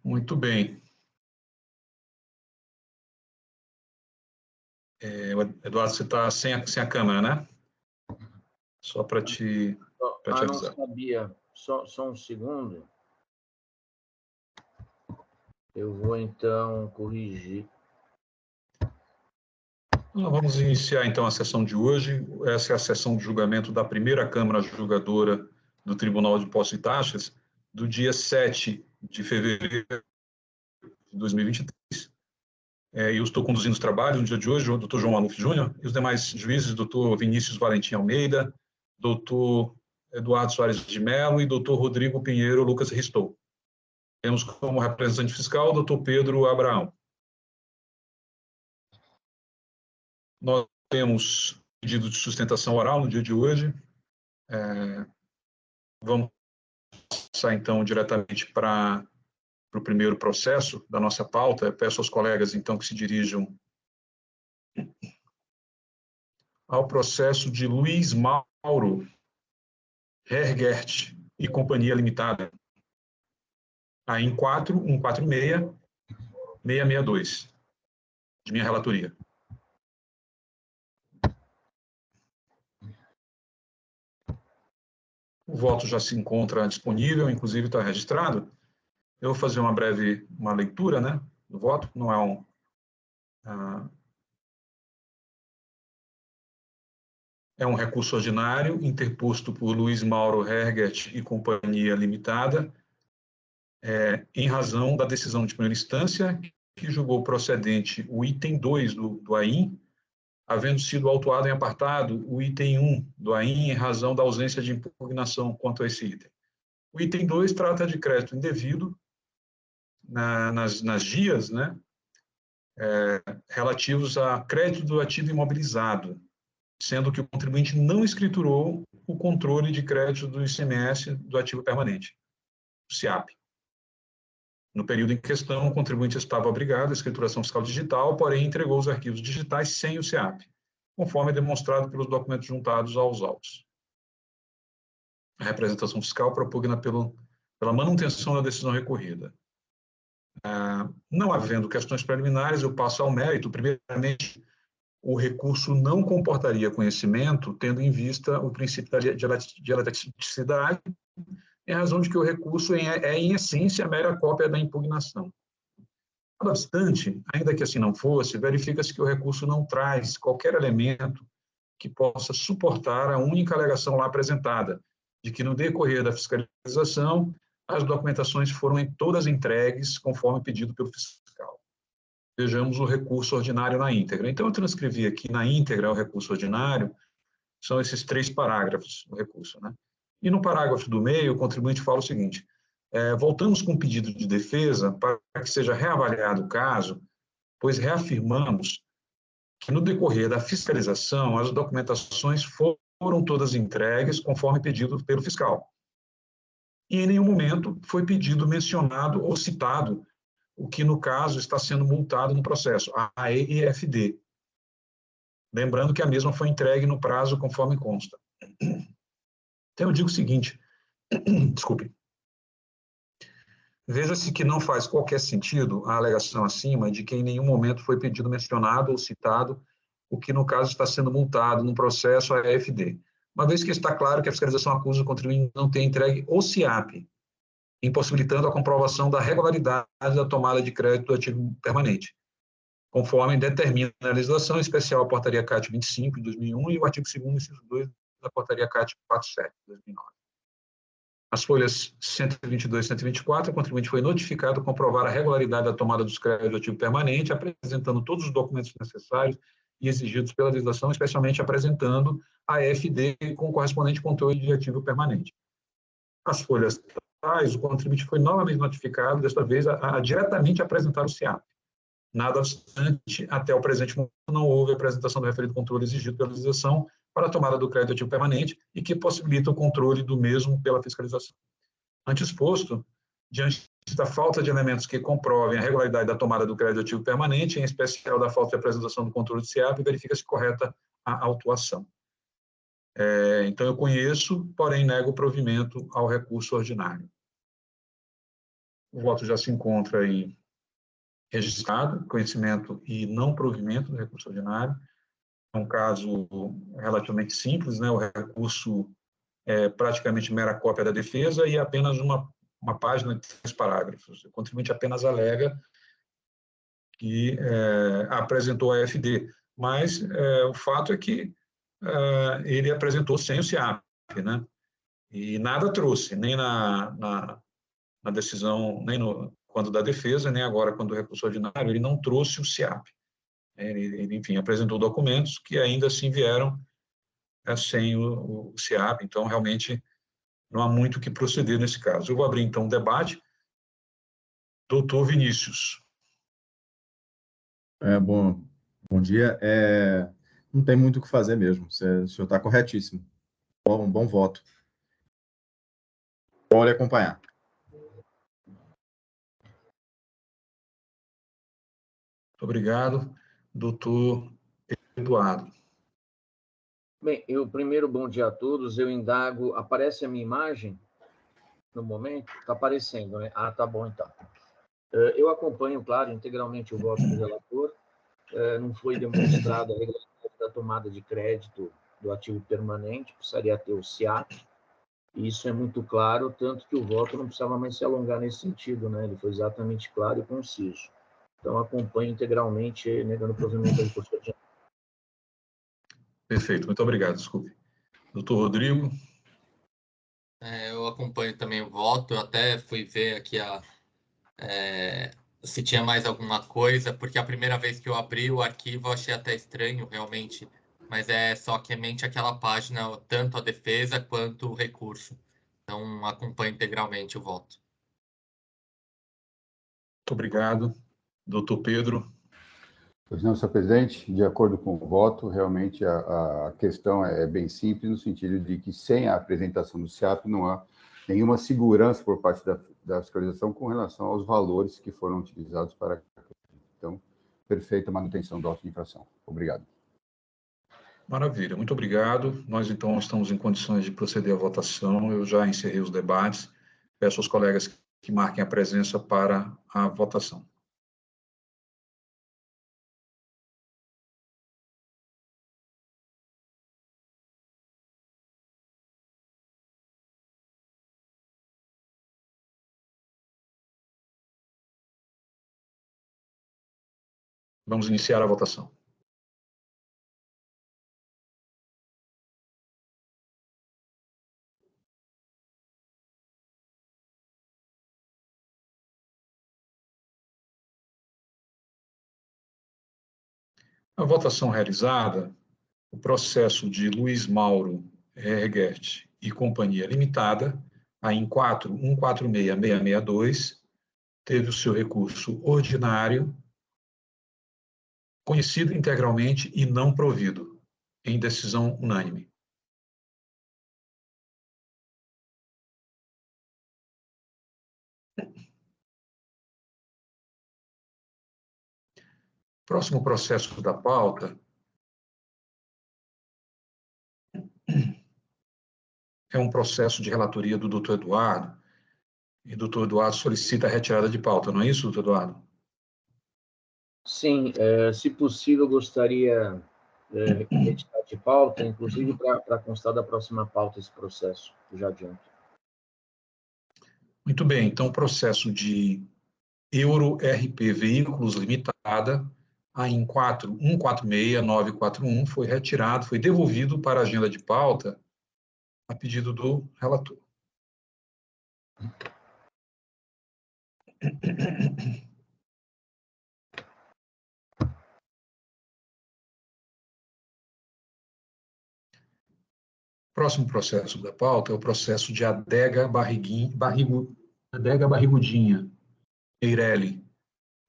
Muito bem. Eduardo, você está sem a câmera, né? Só para te não avisar. sabia. Só um segundo. Eu vou, então, corrigir. Vamos iniciar, então, a sessão de hoje. Essa é a sessão de julgamento da primeira Câmara Julgadora do Tribunal de Impostos e Taxas, do dia 7 de fevereiro de 2023. Eu estou conduzindo os trabalhos no dia de hoje, o doutor João Maluf Júnior, e os demais juízes, doutor Vinícius Valentim Almeida, doutor Eduardo Soares de Mello e doutor Rodrigo Pinheiro Lucas Ristou. Temos como representante fiscal o doutor Pedro Abraão. Nós temos pedido de sustentação oral no dia de hoje. Vamos passar, então, diretamente para o primeiro processo da nossa pauta. Eu peço aos colegas, então, que se dirijam ao processo de Luiz Mauro Hergert e Companhia Limitada, AIN 4146662, de minha relatoria. O voto já se encontra disponível, inclusive está registrado. Eu vou fazer uma leitura, né, do voto. Não é é um recurso ordinário interposto por Luiz Mauro Hergert e Companhia Limitada, em razão da decisão de primeira instância que julgou procedente o item 2 do AIN, havendo sido autuado em apartado o item 1 do AIN em razão da ausência de impugnação quanto a esse item. O item 2 trata de crédito indevido nas GIAs, né, relativos a crédito do ativo imobilizado, sendo que o contribuinte não escriturou o controle de crédito do ICMS do ativo permanente, o CIAP. No período em questão, o contribuinte estava obrigado à escrituração fiscal digital, porém entregou os arquivos digitais sem o CIAP, conforme demonstrado pelos documentos juntados aos autos. A representação fiscal propugna pela manutenção da decisão recorrida. Não havendo questões preliminares, eu passo ao mérito. Primeiramente, o recurso não comportaria conhecimento, tendo em vista o princípio da dialeticidade, em razão de que o recurso em essência, mera cópia da impugnação. Não obstante, ainda que assim não fosse, verifica-se que o recurso não traz qualquer elemento que possa suportar a única alegação lá apresentada, de que no decorrer da fiscalização, as documentações foram todas entregues conforme pedido pelo fiscal. Vejamos o recurso ordinário na íntegra. Então, eu transcrevi aqui na íntegra o recurso ordinário, são esses 3 parágrafos do recurso, né? E no parágrafo do meio, o contribuinte fala o seguinte: voltamos com o pedido de defesa para que seja reavaliado o caso, pois reafirmamos que no decorrer da fiscalização, as documentações foram todas entregues conforme pedido pelo fiscal. E em nenhum momento foi pedido, mencionado ou citado o que, no caso, está sendo multado no processo, a EFD. Lembrando que a mesma foi entregue no prazo conforme consta. Então, eu digo o seguinte, desculpe, veja-se que não faz qualquer sentido a alegação acima de que em nenhum momento foi pedido, mencionado ou citado o que, no caso, está sendo multado no processo a EFD, uma vez que está claro que a fiscalização acusa o contribuinte não ter entregue o CIAP, impossibilitando a comprovação da regularidade da tomada de crédito do ativo permanente, conforme determina a legislação, em especial a portaria CAT 25, de 2001, e o artigo 2º, inciso 2, da portaria CAT 47, de 2009. As folhas 122 e 124, o contribuinte foi notificado comprovar a regularidade da tomada dos créditos do ativo permanente, apresentando todos os documentos necessários e exigidos pela legislação, especialmente apresentando a EFD com o correspondente controle de ativo permanente. As folhas tais, o contribuinte foi novamente notificado, desta vez, a diretamente apresentar o CIAP. Nada obstante, até o presente momento, não houve apresentação do referido controle exigido pela legislação para a tomada do crédito ativo permanente e que possibilita o controle do mesmo pela fiscalização. Ante exposto, diante da falta de elementos que comprovem a regularidade da tomada do crédito ativo permanente, em especial da falta de apresentação do controle do CIAP, verifica-se correta a autuação. Então, eu conheço, porém nego o provimento ao recurso ordinário. O voto já se encontra aí registrado, conhecimento e não provimento do recurso ordinário. É um caso relativamente simples, né? O recurso é praticamente mera cópia da defesa e apenas uma página de 3 parágrafos. O contribuinte apenas alega que apresentou a FD, mas o fato é que ele apresentou sem o SIAP, né? E nada trouxe, nem na decisão, nem no, quando da defesa, nem agora quando do recurso ordinário, ele não trouxe o SIAP. Ele, enfim, apresentou documentos que ainda assim vieram sem o SIAP, então realmente não há muito o que proceder nesse caso. Eu vou abrir então o debate. Doutor Vinícius. Bom dia. Não tem muito o que fazer mesmo. O senhor está corretíssimo. Bom voto. Bom lhe acompanhar. Muito obrigado. Doutor Eduardo. Bem, primeiro, bom dia a todos. Eu indago, aparece a minha imagem no momento? Está aparecendo, né? Ah, tá bom, então. Eu acompanho, claro, integralmente o voto do relator. Não foi demonstrada a regularidade da tomada de crédito do ativo permanente, precisaria ter o SIAP, e isso é muito claro, tanto que o voto não precisava mais se alongar nesse sentido, né? Ele foi exatamente claro e conciso. Então, acompanho integralmente, negando o provimento do recurso ordinário. Perfeito, muito obrigado, desculpe. Doutor Rodrigo. Eu acompanho também o voto, eu até fui ver aqui se tinha mais alguma coisa, porque a primeira vez que eu abri o arquivo eu achei até estranho, realmente, mas é somente aquela página, tanto a defesa quanto o recurso. Então, acompanho integralmente o voto. Muito obrigado. Doutor Pedro. Pois não, senhor presidente, de acordo com o voto, realmente a questão é bem simples, no sentido de que sem a apresentação do SIAP não há nenhuma segurança por parte da fiscalização com relação aos valores que foram utilizados para... Então, perfeita manutenção do auto de infração. Obrigado. Maravilha, muito obrigado. Nós, então, estamos em condições de proceder à votação. Eu já encerrei os debates. Peço aos colegas que marquem a presença para a votação. Vamos iniciar a votação. A votação realizada, o processo de Luiz Mauro Reguert e Companhia Limitada, a IN 4146662, teve o seu recurso ordinário conhecido integralmente e não provido, em decisão unânime. Próximo processo da pauta é um processo de relatoria do doutor Eduardo, e o doutor Eduardo solicita a retirada de pauta, não é isso, doutor Eduardo? Sim, se possível, eu gostaria de retirar de pauta, inclusive para constar da próxima pauta esse processo, já adianto. Muito bem, então o processo de Euro RP Veículos Limitada, a IN 4146941, foi retirado, foi devolvido para a agenda de pauta a pedido do relator. Próximo processo da pauta é o processo de Adega Barrigudinha, Eireli,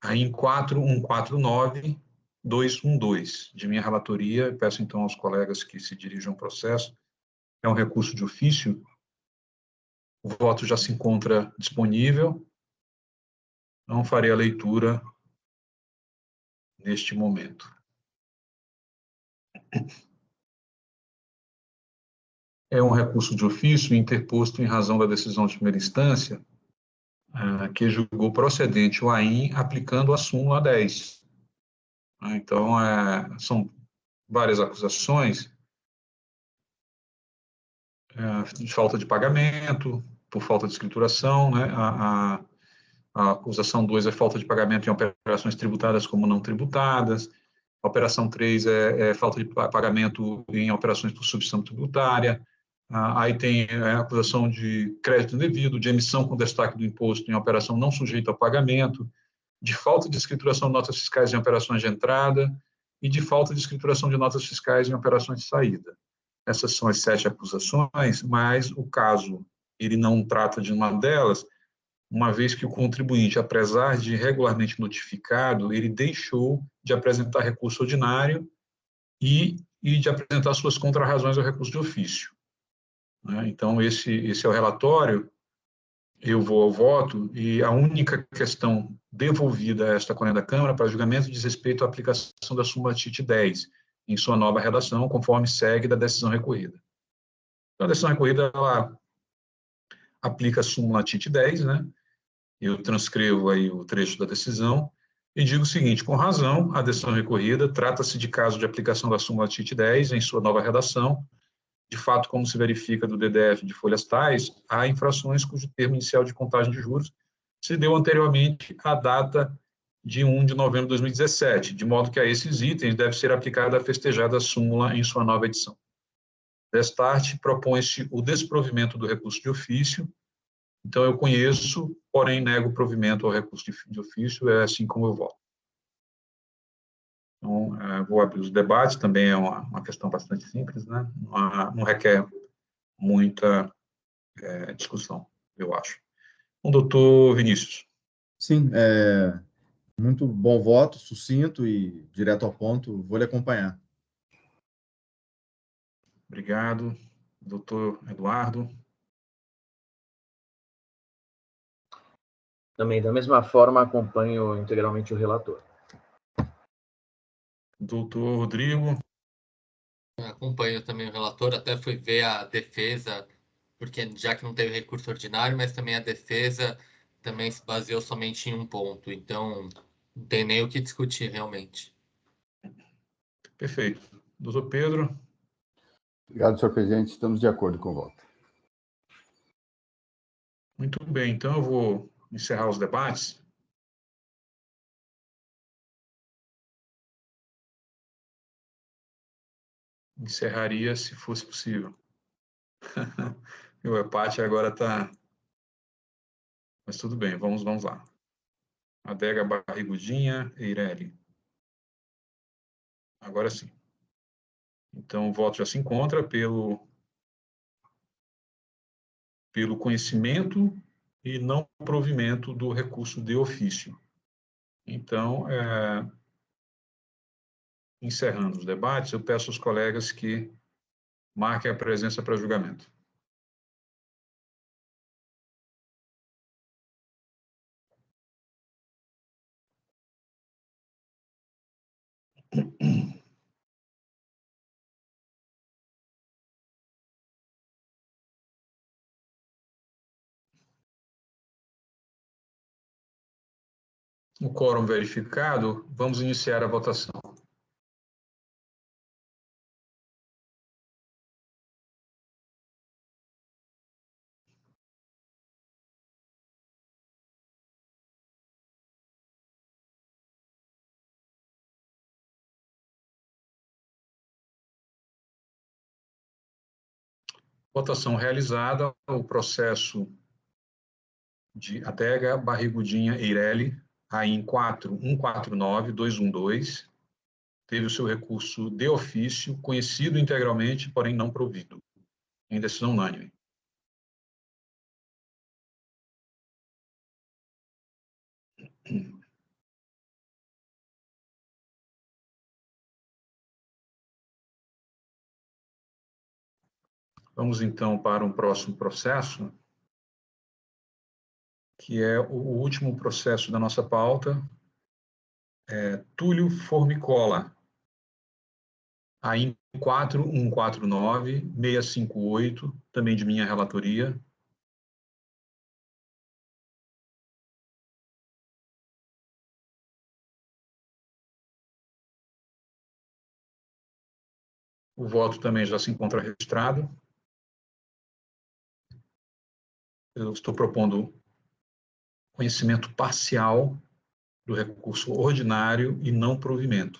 a IN 4149212, de minha relatoria. Peço então aos colegas que se dirijam ao processo. É um recurso de ofício. O voto já se encontra disponível. Não farei a leitura neste momento. É um recurso de ofício interposto em razão da decisão de primeira instância que julgou procedente o AIM aplicando a súmula 10. Então, são várias acusações de falta de pagamento, por falta de escrituração, né? A acusação 2 é falta de pagamento em operações tributadas como não tributadas, a operação 3 é falta de pagamento em operações por substituição tributária, aí tem a acusação de crédito indevido, de emissão com destaque do imposto em operação não sujeita ao pagamento, de falta de escrituração de notas fiscais em operações de entrada e de falta de escrituração de notas fiscais em operações de saída. Essas são as 7 acusações, mas o caso, ele não trata de uma delas, uma vez que o contribuinte, apesar de regularmente notificado, ele deixou de apresentar recurso ordinário e de apresentar suas contrarrazões ao recurso de ofício. Então, esse é o relatório, eu vou ao voto, e a única questão devolvida a esta Correia da Câmara para julgamento diz respeito à aplicação da súmula TIT 10, em sua nova redação, conforme segue da decisão recorrida. Então, a decisão recorrida, ela aplica a súmula TIT 10, né? Eu transcrevo aí o trecho da decisão e digo o seguinte: com razão, a decisão recorrida trata-se de caso de aplicação da súmula TIT 10 em sua nova redação. De fato, como se verifica do DDF de folhas tais, há infrações cujo termo inicial de contagem de juros se deu anteriormente à data de 1 de novembro de 2017, de modo que a esses itens deve ser aplicada a festejada súmula em sua nova edição. Destarte, propõe-se o desprovimento do recurso de ofício. Então, eu conheço, porém nego provimento ao recurso de ofício, é assim como eu voto. Então, vou abrir os debates, também é uma questão bastante simples, né? Não requer muita discussão, eu acho. O doutor Vinícius. Sim, muito bom voto, sucinto e direto ao ponto, vou lhe acompanhar. Obrigado. Doutor Eduardo. Também, da mesma forma, acompanho integralmente o relator. Doutor Rodrigo. Acompanho também o relator, até fui ver a defesa, porque já que não teve recurso ordinário, mas também a defesa também se baseou somente em um ponto, então não tem nem o que discutir realmente. Perfeito. Doutor Pedro. Obrigado, senhor presidente. Estamos de acordo com o voto. Muito bem, então eu vou encerrar os debates. Encerraria se fosse possível. Meu empate agora está... Mas tudo bem, vamos lá. Adega Barrigudinha, Eireli. Agora sim. Então, o voto já se encontra pelo conhecimento e não provimento do recurso de ofício. Então, encerrando os debates, eu peço aos colegas que marquem a presença para julgamento. O quórum verificado, vamos iniciar a votação. Votação realizada, o processo de Adega Barrigudinha Eireli, AIM 4149212, teve o seu recurso de ofício conhecido integralmente, porém não provido, em decisão unânime. Vamos, então, para um próximo processo, que é o último processo da nossa pauta, Túlio Formicola, AIM 4149658, também de minha relatoria. O voto também já se encontra registrado. Eu estou propondo conhecimento parcial do recurso ordinário e não provimento.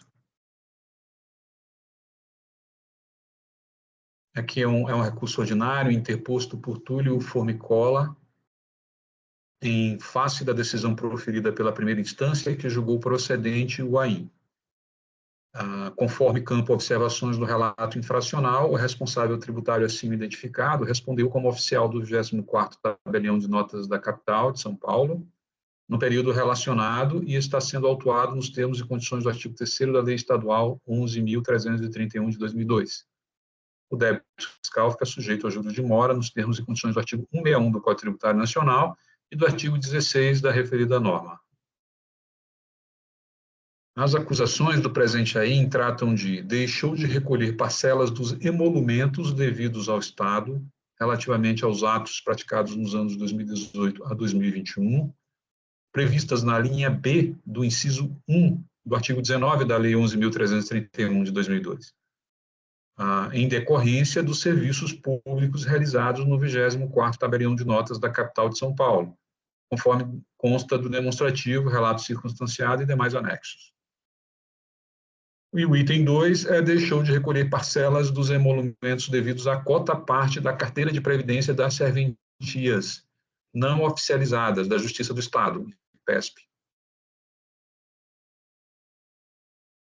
Aqui é um recurso ordinário interposto por Túlio Formicola em face da decisão proferida pela primeira instância que julgou procedente o AIM. Conforme campo observações do relato infracional, o responsável tributário acima identificado respondeu como oficial do 24º Tabelião de Notas da capital de São Paulo, no período relacionado e está sendo autuado nos termos e condições do artigo 3º da Lei Estadual 11.331 de 2002. O débito fiscal fica sujeito ao juros de mora nos termos e condições do artigo 161 do Código Tributário Nacional e do artigo 16 da referida norma. As acusações do presente AIM tratam de deixou de recolher parcelas dos emolumentos devidos ao Estado relativamente aos atos praticados nos anos 2018 a 2021, previstas na linha B do inciso 1 do artigo 19 da Lei 11.331 de 2002, em decorrência dos serviços públicos realizados no 24º Tabelião de Notas da capital de São Paulo, conforme consta do demonstrativo, relato circunstanciado e demais anexos. E o item 2 deixou de recolher parcelas dos emolumentos devidos à cota parte da carteira de previdência das serventias não oficializadas da Justiça do Estado, PESP,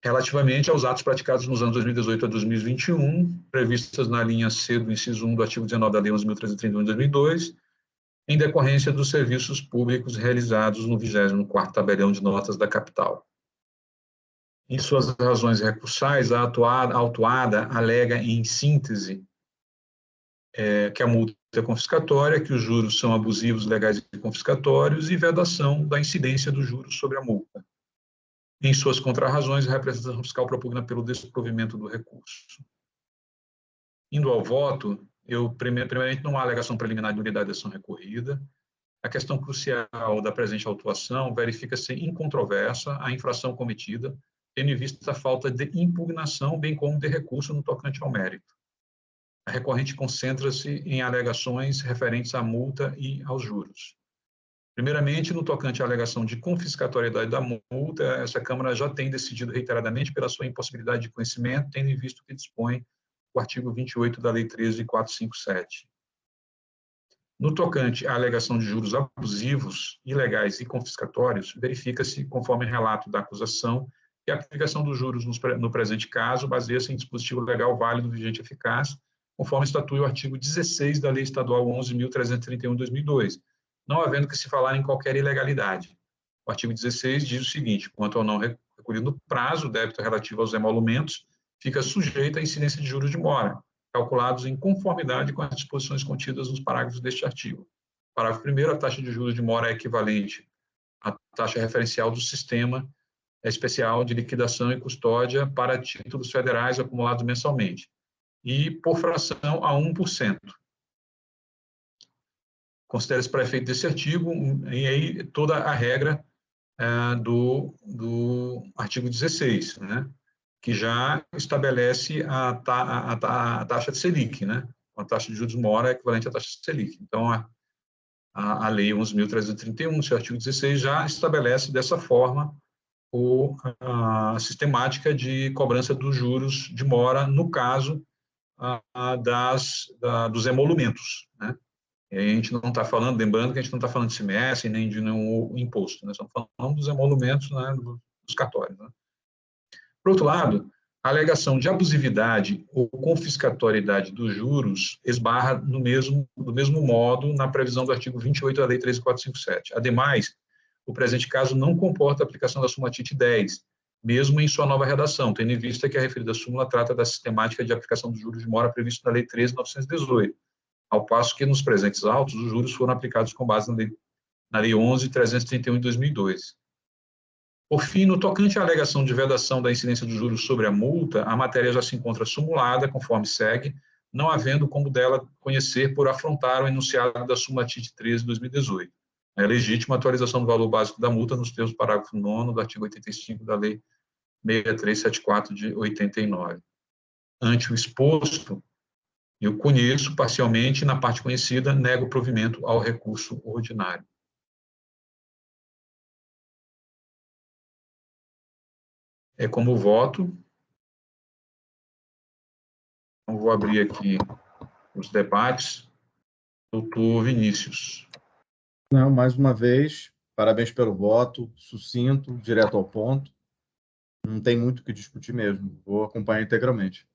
relativamente aos atos praticados nos anos 2018 a 2021, previstas na linha C do inciso 1 do artigo 19 da Lei 11.331 de 2002, em decorrência dos serviços públicos realizados no 24º Tabelião de Notas da capital. Em suas razões recursais, a autuada alega, em síntese, que a multa é confiscatória, que os juros são abusivos, legais e confiscatórios, e vedação da incidência dos juros sobre a multa. Em suas contrarrazões, a representação fiscal propugna pelo desprovimento do recurso. Indo ao voto, primeiramente, não há alegação preliminar de nulidade da ação recorrida. A questão crucial da presente autuação verifica-se incontroversa a infração cometida, tendo em vista a falta de impugnação, bem como de recurso no tocante ao mérito. A recorrente concentra-se em alegações referentes à multa e aos juros. Primeiramente, no tocante à alegação de confiscatoriedade da multa, essa Câmara já tem decidido reiteradamente pela sua impossibilidade de conhecimento, tendo em vista o que dispõe o artigo 28 da Lei 13.457. No tocante à alegação de juros abusivos, ilegais e confiscatórios, verifica-se, conforme relato da acusação, que a aplicação dos juros no presente caso baseia-se em dispositivo legal válido, vigente e eficaz, conforme estatui o artigo 16 da Lei Estadual 11.331 de 2002, não havendo que se falar em qualquer ilegalidade. O artigo 16 diz o seguinte: quanto ao não recolhido no prazo, o débito relativo aos emolumentos fica sujeito à incidência de juros de mora, calculados em conformidade com as disposições contidas nos parágrafos deste artigo. Parágrafo 1º, a taxa de juros de mora é equivalente à taxa referencial do sistema especial de liquidação e custódia para títulos federais acumulados mensalmente, e por fração a 1%. Considera-se para efeito desse artigo, e aí toda a regra do artigo 16, né, que já estabelece a taxa de Selic, né, a taxa de juros de mora é equivalente à taxa de Selic. Então, a Lei 11.331, seu artigo 16, já estabelece dessa forma a sistemática de cobrança dos juros de mora no caso dos emolumentos, né? E a gente não está falando, lembrando que a gente não está falando de ICMS nem de nenhum imposto, né? Estamos falando dos emolumentos, né, dos cartórios, né? Por outro lado, a alegação de abusividade ou confiscatoriedade dos juros esbarra do mesmo modo na previsão do artigo 28 da Lei 13.457. Ademais, o presente caso não comporta a aplicação da súmula TIT 10, mesmo em sua nova redação, tendo em vista que a referida súmula trata da sistemática de aplicação dos juros de mora previsto na Lei 13.918, ao passo que nos presentes autos os juros foram aplicados com base na Lei 11.331 de 2002. Por fim, no tocante à alegação de vedação da incidência dos juros sobre a multa, a matéria já se encontra sumulada, conforme segue, não havendo como dela conhecer por afrontar o enunciado da súmula TIT 13 de 2018. É legítima a atualização do valor básico da multa nos termos do parágrafo 9º do artigo 85 da Lei 6374 de 89. ante o exposto, eu conheço parcialmente, na parte conhecida, nego provimento ao recurso ordinário. É como voto. Então, vou abrir aqui os debates. Doutor Vinícius. Não, mais uma vez, parabéns pelo voto, sucinto, direto ao ponto. Não tem muito o que discutir mesmo. Vou acompanhar integralmente.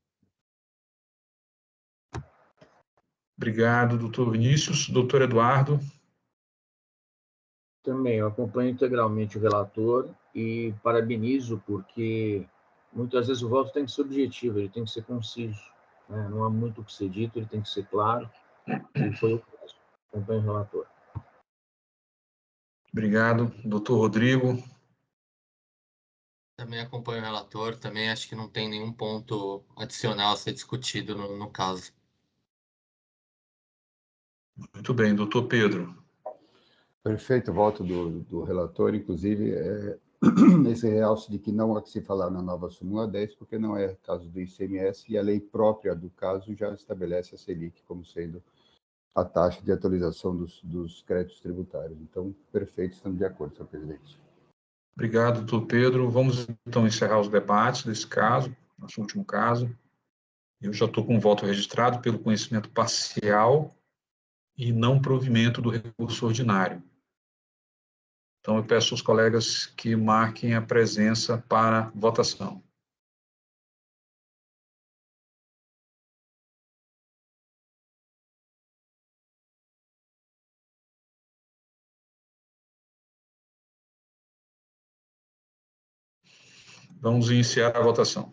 Obrigado, doutor Vinícius. Doutor Eduardo. Também, eu acompanho integralmente o relator e parabenizo, porque muitas vezes o voto tem que ser objetivo, ele tem que ser conciso, né? Não há muito o que ser dito, ele tem que ser claro, e foi o caso. Acompanho o relator. Obrigado. Doutor Rodrigo. Também acompanho o relator, também acho que não tem nenhum ponto adicional a ser discutido no caso. Muito bem. Doutor Pedro. Perfeito voto do relator, inclusive, esse realce de que não há que se falar na nova súmula 10, porque não é caso do ICMS, e a lei própria do caso já estabelece a Selic como sendo a taxa de atualização dos créditos tributários. Então, perfeito, estamos de acordo, senhor presidente. Obrigado, doutor Pedro. Vamos, então, encerrar os debates desse caso, nosso último caso. Eu já estou com o voto registrado pelo conhecimento parcial e não provimento do recurso ordinário. Então, eu peço aos colegas que marquem a presença para votação. Vamos iniciar a votação.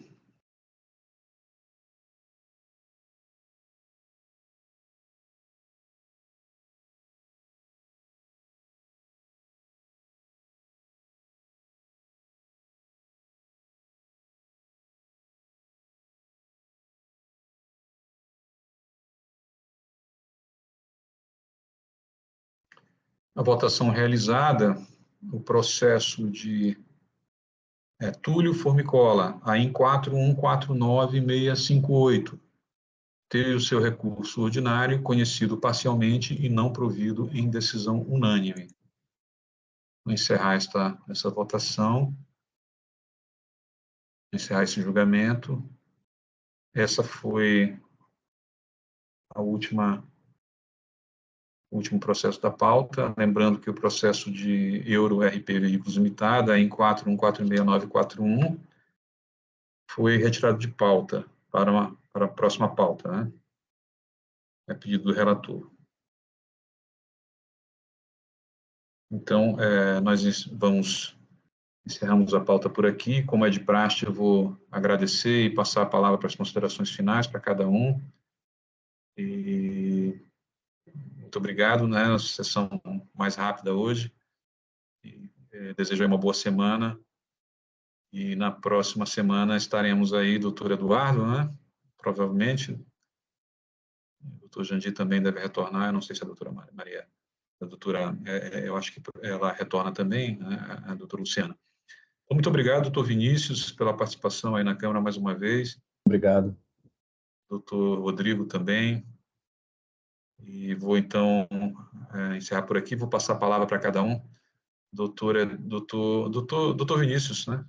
A votação realizada, o processo de Túlio Formicola, AIM 4149658, teve o seu recurso ordinário conhecido parcialmente e não provido em decisão unânime. Vou encerrar essa votação, encerrar esse julgamento. Essa foi a último processo da pauta, lembrando que o processo de Euro RP Veículos Limitada, em 41466941, foi retirado de pauta para a próxima pauta, né? É pedido do relator. Então, nós encerramos a pauta por aqui. Como é de praxe, eu vou agradecer e passar a palavra para as considerações finais para cada um. E muito obrigado, né? A sessão mais rápida hoje. E, desejo aí uma boa semana. E na próxima semana estaremos aí, doutor Eduardo, né? Provavelmente. O doutor Jandir também deve retornar. Eu não sei se a doutora Maria, a doutora, eu acho que ela retorna também, né? A doutora Luciana. Então, muito obrigado, doutor Vinícius, pela participação aí na Câmara mais uma vez. Obrigado. Doutor Rodrigo também. E vou, então, encerrar por aqui. Vou passar a palavra para cada um. Doutor Vinícius, né?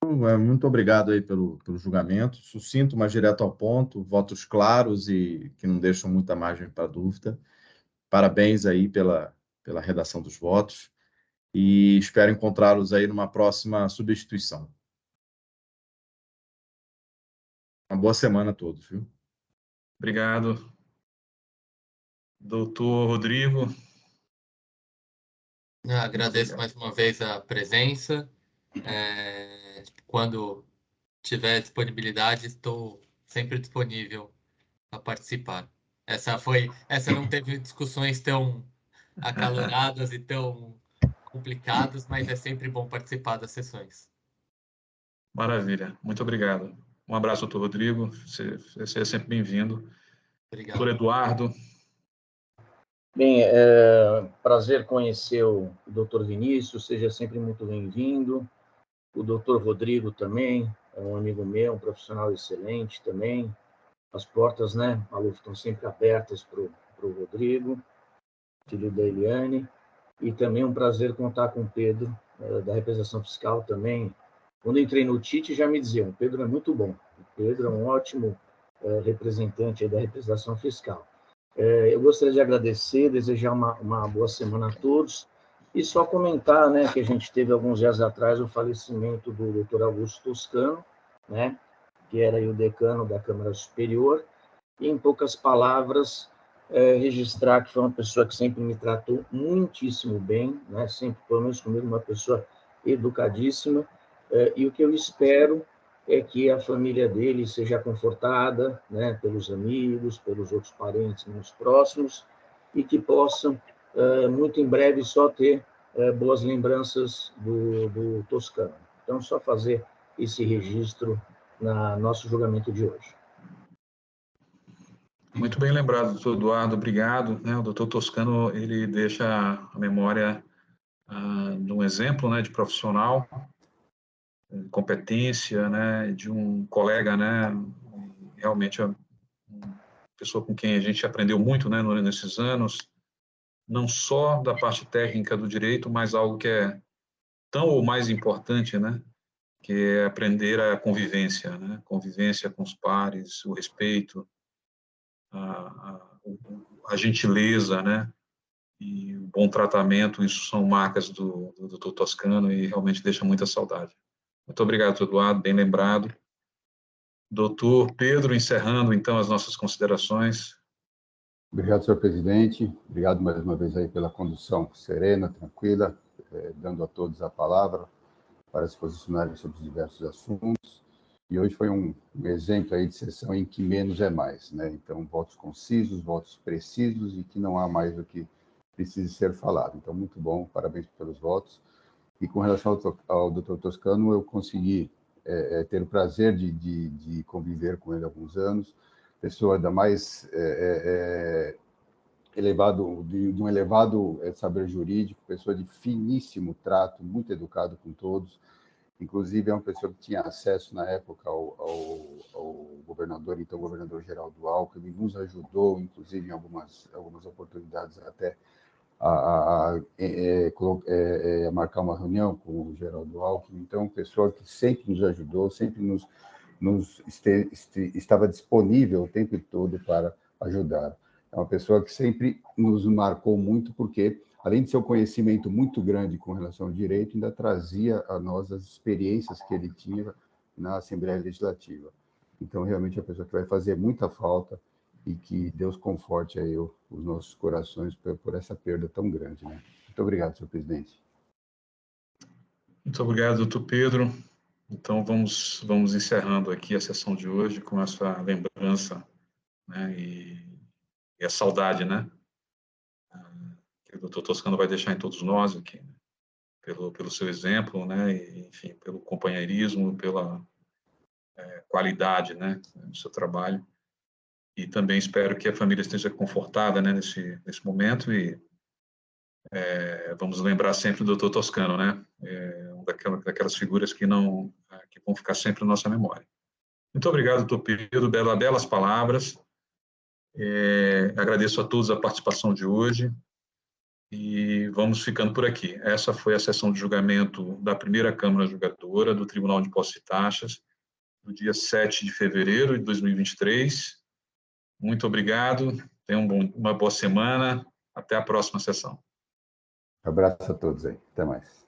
Muito obrigado aí pelo julgamento. Sucinto, mas direto ao ponto. Votos claros e que não deixam muita margem para dúvida. Parabéns aí pela redação dos votos. E espero encontrá-los aí numa próxima substituição. Uma boa semana a todos, viu? Obrigado. Doutor Rodrigo. Agradeço mais uma vez a presença. Quando tiver disponibilidade, estou sempre disponível a participar. Essa não teve discussões tão acaloradas e tão complicadas, mas é sempre bom participar das sessões. Maravilha. Muito obrigado. Um abraço, doutor Rodrigo. Você é sempre bem-vindo. Obrigado. Doutor Eduardo. Bem, prazer conhecer o Dr. Vinícius, seja sempre muito bem-vindo. o doutor Rodrigo também, é um amigo meu, um profissional excelente também. As portas, né, Maluf, estão sempre abertas para o Rodrigo, filho da Eliane, e também um prazer contar com o Pedro, da representação fiscal também. Quando entrei no TIT, já me diziam, o Pedro é muito bom, o Pedro é um ótimo representante aí da representação fiscal. Eu gostaria de agradecer, desejar uma boa semana a todos, e só comentar, né, que a gente teve alguns dias atrás o falecimento do Dr. Augusto Toscano, né, que era aí o decano da Câmara Superior, e em poucas palavras, registrar que foi uma pessoa que sempre me tratou muitíssimo bem, né, sempre, pelo menos comigo, uma pessoa educadíssima, e o que eu espero é que a família dele seja confortada, né, pelos amigos, pelos outros parentes mais próximos, e que possam, muito em breve, só ter boas lembranças do Toscano. Então, só fazer esse registro no nosso julgamento de hoje. Muito bem lembrado, doutor Eduardo, obrigado. O doutor Toscano, ele deixa a memória de um exemplo, né, de profissional, competência, né, de um colega, né, realmente uma pessoa com quem a gente aprendeu muito, né, nesses anos, não só da parte técnica do direito, mas algo que é tão ou mais importante, né, que é aprender a convivência, né, convivência com os pares, o respeito, a gentileza, né, e o bom tratamento, isso são marcas do Dr. Toscano e realmente deixa muita saudade. Muito obrigado, Eduardo, bem lembrado. Doutor Pedro, encerrando então as nossas considerações. Obrigado, senhor presidente. Obrigado mais uma vez aí pela condução serena, tranquila, dando a todos a palavra para se posicionarem sobre os diversos assuntos. E hoje foi um exemplo aí de sessão em que menos é mais, né? Então, votos concisos, votos precisos e que não há mais o que precise ser falado. Então, muito bom, parabéns pelos votos. E com relação ao Dr. Toscano, eu consegui ter o prazer de conviver com ele há alguns anos, pessoa da mais elevado, de um elevado saber jurídico, pessoa de finíssimo trato, muito educado com todos. Inclusive, é uma pessoa que tinha acesso, na época, ao governador, então governador Geraldo Alckmin, nos ajudou, inclusive, em algumas oportunidades até a marcar uma reunião com o Geraldo Alckmin. Então, pessoa que sempre nos ajudou, sempre estava disponível o tempo todo para ajudar. É uma pessoa que sempre nos marcou muito, porque, além de seu conhecimento muito grande com relação ao direito, ainda trazia a nós as experiências que ele tinha na Assembleia Legislativa. Então, realmente, é uma pessoa que vai fazer muita falta e que Deus conforte aí os nossos corações por essa perda tão grande, né? Muito obrigado, senhor presidente. Muito obrigado, doutor Pedro. Então, vamos encerrando aqui a sessão de hoje com essa lembrança, né, e a saudade, né, que o doutor Toscano vai deixar em todos nós aqui, né, pelo seu exemplo, né, e, enfim, pelo companheirismo, pela qualidade, né, do seu trabalho. E também espero que a família esteja confortada, né, nesse momento e vamos lembrar sempre do Dr. Toscano, né, daquelas figuras que vão ficar sempre na nossa memória. Muito obrigado, doutor Pedro, belas palavras. Agradeço a todos a participação de hoje e vamos ficando por aqui. Essa foi a sessão de julgamento da primeira Câmara Julgadora do Tribunal de Impostos e Taxas, do dia 7 de fevereiro de 2023. Muito obrigado, tenham uma boa semana, até a próxima sessão. Abraço a todos aí, até mais.